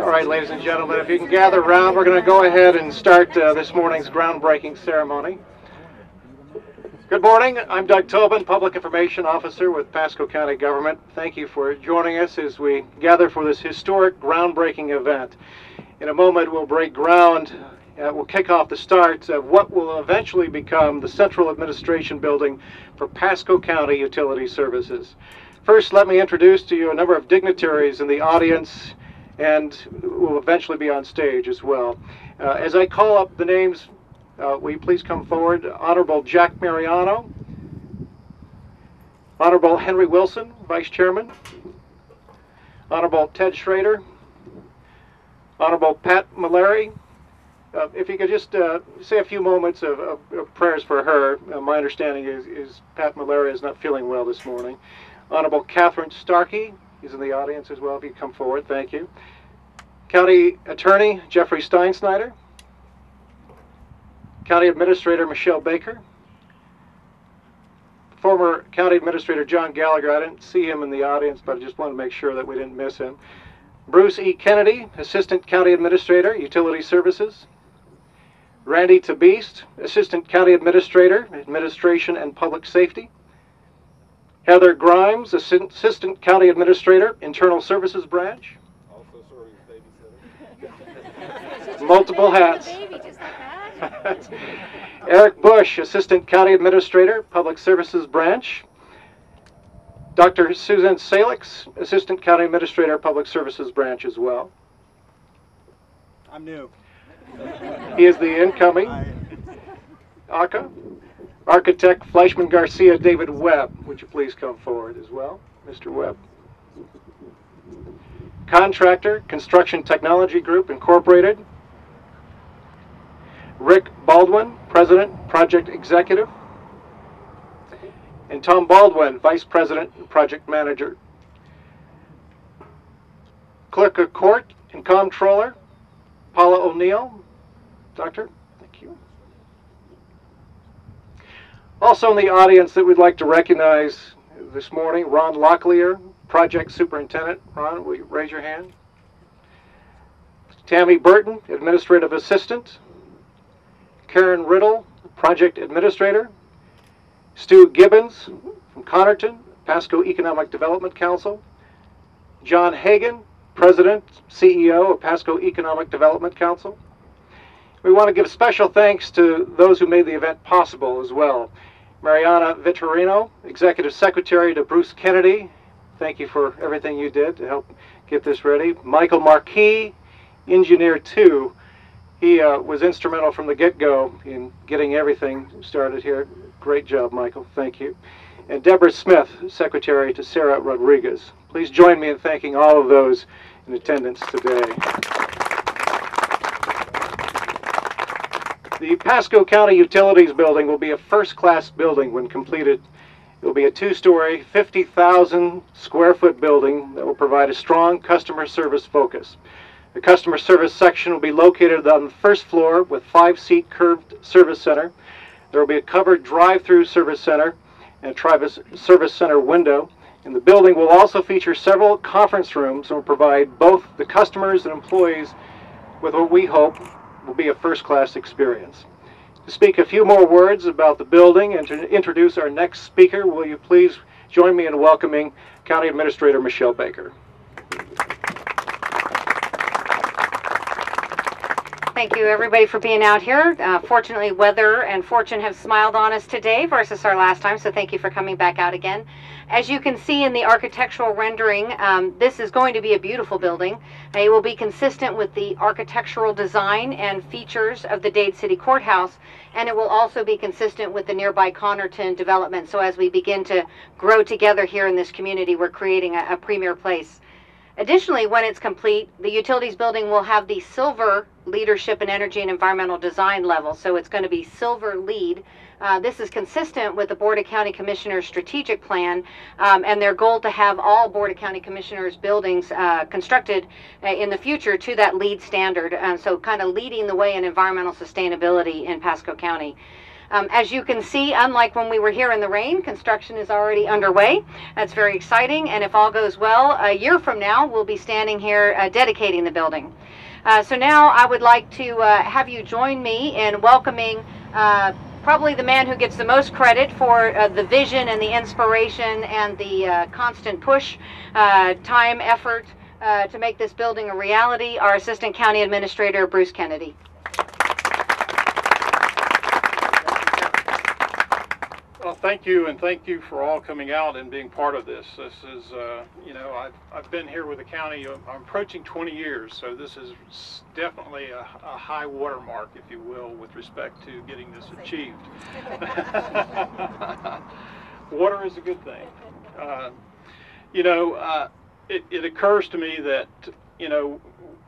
All right, ladies and gentlemen, if you can gather around, we're going to go ahead and start this morning's groundbreaking ceremony. Good morning. I'm Doug Tobin, Public Information Officer with Pasco County Government. Thank you for joining us as we gather for this historic groundbreaking event. In a moment, we'll break ground. We'll kick off the start of what will eventually become the Central Administration Building for Pasco County Utility Services. First, let me introduce to you a number of dignitaries in the audience and will eventually be on stage as well. As I call up the names, will you please come forward? Honorable Jack Mariano, Honorable Henry Wilson, Vice Chairman, Honorable Ted Schrader, Honorable Pat Mallory. If you could just say a few moments of prayers for her. My understanding is Pat Mallory is not feeling well this morning. Honorable Catherine Starkey is in the audience as well. If you come forward, thank you. County Attorney Jeffrey Steinsnyder. County Administrator Michelle Baker. Former County Administrator John Gallagher. I didn't see him in the audience, but I just wanted to make sure that we didn't miss him. Bruce E. Kennedy, Assistant County Administrator, Utility Services. Randy Tabeast, Assistant County Administrator, Administration and Public Safety. Heather Grimes, Assistant County Administrator, Internal Services Branch. Also serving as babysitter. Multiple hats. Baby, just like that. Eric Bush, Assistant County Administrator, Public Services Branch. Dr. Susan Salix, Assistant County Administrator, Public Services Branch as well. I'm new. He is the incoming. ACA. Architect Fleischman Garcia David Webb. Would you please come forward as well, Mr. Webb? Contractor, Construction Technology Group, Incorporated. Rick Baldwin, President, Project Executive. And Tom Baldwin, Vice President and Project Manager. Clerk of Court and Comptroller, Paula O'Neill. Doctor, thank you. Also in the audience that we'd like to recognize this morning, Ron Locklear, Project Superintendent. Ron, will you raise your hand? Tammy Burton, Administrative Assistant. Karen Riddle, Project Administrator. Stu Gibbons from Connerton, Pasco Economic Development Council. John Hagan, President, CEO of Pasco Economic Development Council. We want to give special thanks to those who made the event possible as well. Mariana Vitorino, Executive Secretary to Bruce Kennedy. Thank you for everything you did to help get this ready. Michael Marquis, Engineer 2. He was instrumental from the get-go in getting everything started here. Great job, Michael. Thank you. And Deborah Smith, Secretary to Sarah Rodriguez. Please join me in thanking all of those in attendance today. The Pasco County Utilities Building will be a first-class building when completed. It will be a two-story, 50,000 square foot building that will provide a strong customer service focus. The customer service section will be located on the first floor with 5-seat curved service center. There will be a covered drive-through service center and a service center window. And the building will also feature several conference rooms and will provide both the customers and employees with what we hope will be a first-class experience. To speak a few more words about the building and to introduce our next speaker, will you please join me in welcoming County Administrator Michelle Baker. Thank you, everybody, for being out here. Fortunately, weather and fortune have smiled on us today versus our last time, so thank you for coming back out again. As you can see in the architectural rendering, this is going to be a beautiful building. It will be consistent with the architectural design and features of the Dade City Courthouse, and it will also be consistent with the nearby Connerton development. So as we begin to grow together here in this community, we're creating a premier place. Additionally, when it's complete, the utilities building will have the silver leadership in energy and environmental design level. So it's going to be silver LEED. This is consistent with the Board of County Commissioners strategic plan and their goal to have all Board of County Commissioners buildings constructed in the future to that LEED standard. So kind of leading the way in environmental sustainability in Pasco County. As you can see, unlike when we were here in the rain, construction is already underway. That's very exciting, and if all goes well, a year from now, we'll be standing here dedicating the building. So now I would like to have you join me in welcoming probably the man who gets the most credit for the vision and the inspiration and the constant push, time, effort to make this building a reality, our Assistant County Administrator, Bruce Kennedy. Well, thank you, and thank you for all coming out and being part of this. This is, you know, I've been here with the county, I'm approaching 20 years, so this is definitely a high watermark, if you will, with respect to getting this achieved. Water is a good thing. You know, it occurs to me that, you know,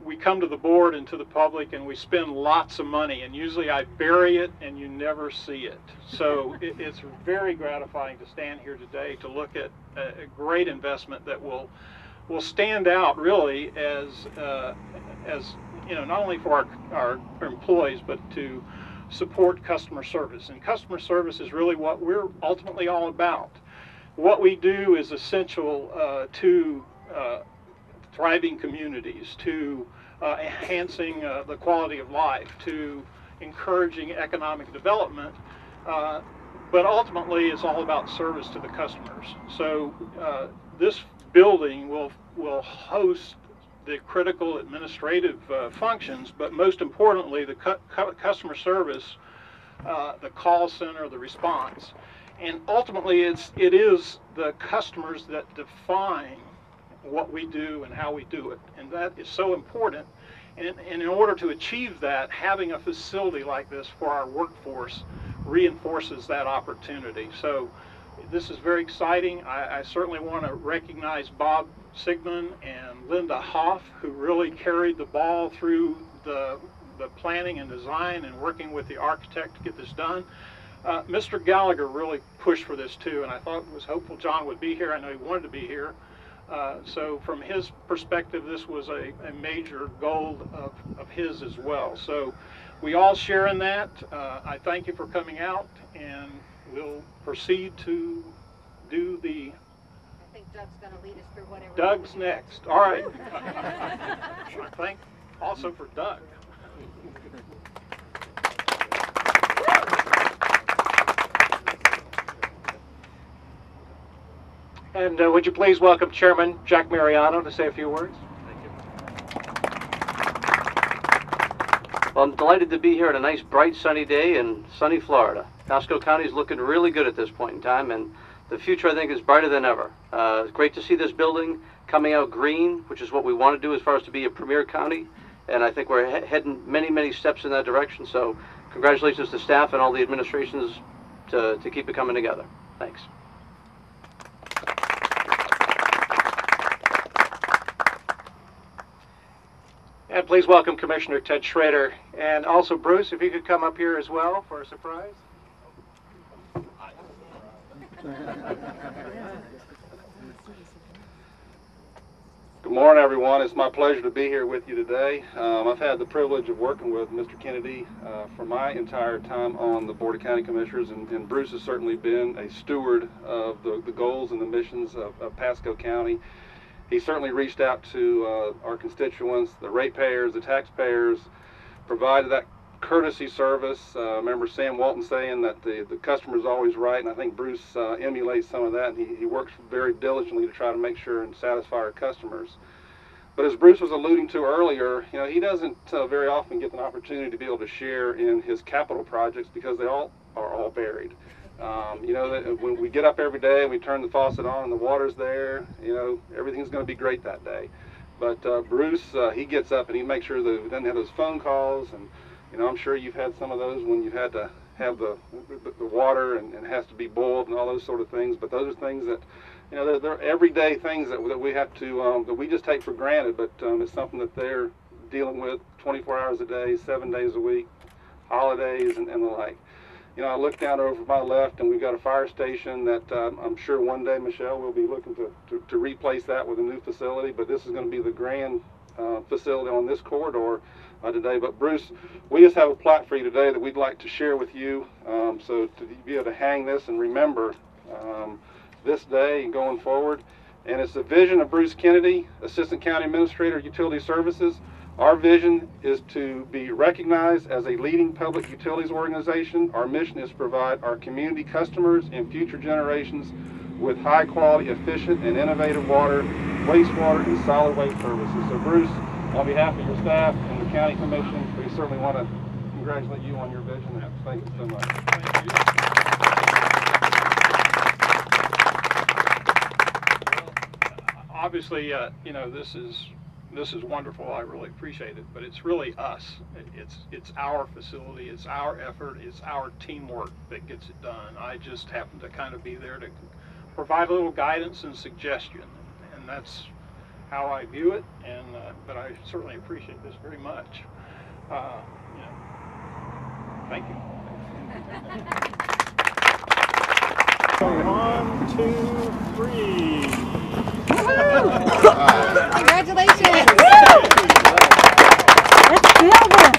we come to the board and to the public and we spend lots of money, and usually I bury it and you never see it. So it's very gratifying to stand here today to look at a great investment that will stand out really as you know, not only for our employees, but to support customer service. And customer service is really what we're ultimately all about. What we do is essential to thriving communities, to enhancing the quality of life, to encouraging economic development, but ultimately it's all about service to the customers. So this building will host the critical administrative functions, but most importantly the customer service, the call center, the response. And ultimately it is the customers that define what we do and how we do it, and that is so important. And in order to achieve that, having a facility like this for our workforce reinforces that opportunity. So this is very exciting. I certainly want to recognize Bob Sigmund and Linda Hoff, who really carried the ball through the planning and design and working with the architect to get this done. Mr. Gallagher really pushed for this too, and I thought it was hopeful John would be here. I know he wanted to be here. So from his perspective, this was a major goal of his as well. So we all share in that. I thank you for coming out, and we'll proceed to do the... I think Doug's going to lead us through whatever... Doug's next. All right. I thank also for Doug. And would you please welcome Chairman Jack Mariano to say a few words? Thank you. Well, I'm delighted to be here on a nice, bright, sunny day in sunny Florida. Pasco County is looking really good at this point in time, and the future, I think, is brighter than ever. It's great to see this building coming out green, which is what we want to do as far as to be a premier county, and I think we're heading many, many steps in that direction. So congratulations to staff and all the administrations to keep it coming together. Thanks. And please welcome Commissioner Ted Schrader. And also Bruce, if you could come up here as well for a surprise. Good morning, everyone. It's my pleasure to be here with you today. I've had the privilege of working with Mr. Kennedy for my entire time on the Board of County Commissioners, and Bruce has certainly been a steward of the goals and the missions of Pasco County. He certainly reached out to our constituents, the ratepayers, the taxpayers, provided that courtesy service. I remember Sam Walton saying that the customer's always right, and I think Bruce emulates some of that, and he works very diligently to try to make sure and satisfy our customers. But as Bruce was alluding to earlier, you know, he doesn't very often get an opportunity to be able to share in his capital projects because they all are all buried. You know, that when we get up every day and we turn the faucet on and the water's there, you know, everything's going to be great that day. But Bruce, he gets up and he makes sure that he doesn't have those phone calls, and you know, I'm sure you've had some of those when you had to have the water and it has to be boiled and all those sort of things. But those are things that, you know, they're everyday things that we have to, that we just take for granted, but it's something that they're dealing with 24 hours a day, 7 days a week, holidays and the like. You know, I look down over my left, and we've got a fire station that I'm sure one day, Michelle, will be looking to replace that with a new facility. But this is going to be the grand facility on this corridor today. But Bruce, we just have a plaque for you today that we'd like to share with you, so to be able to hang this and remember this day and going forward. And it's the vision of Bruce Kennedy, Assistant County Administrator, Utility Services. Our vision is to be recognized as a leading public utilities organization. Our mission is to provide our community customers and future generations with high quality, efficient, and innovative water, wastewater, and solid waste services. So Bruce, on behalf of your staff and the County Commission, we certainly want to congratulate you on your vision. Thank you so much. Thank you. Obviously, you know, this is wonderful. I really appreciate it, but it's really us. It's our facility, it's our effort, it's our teamwork that gets it done. I just happen to kind of be there to provide a little guidance and suggestion, and that's how I view it. And but I certainly appreciate this very much. You know, thank you. 1, 2, 3. Congratulations! Let's build it!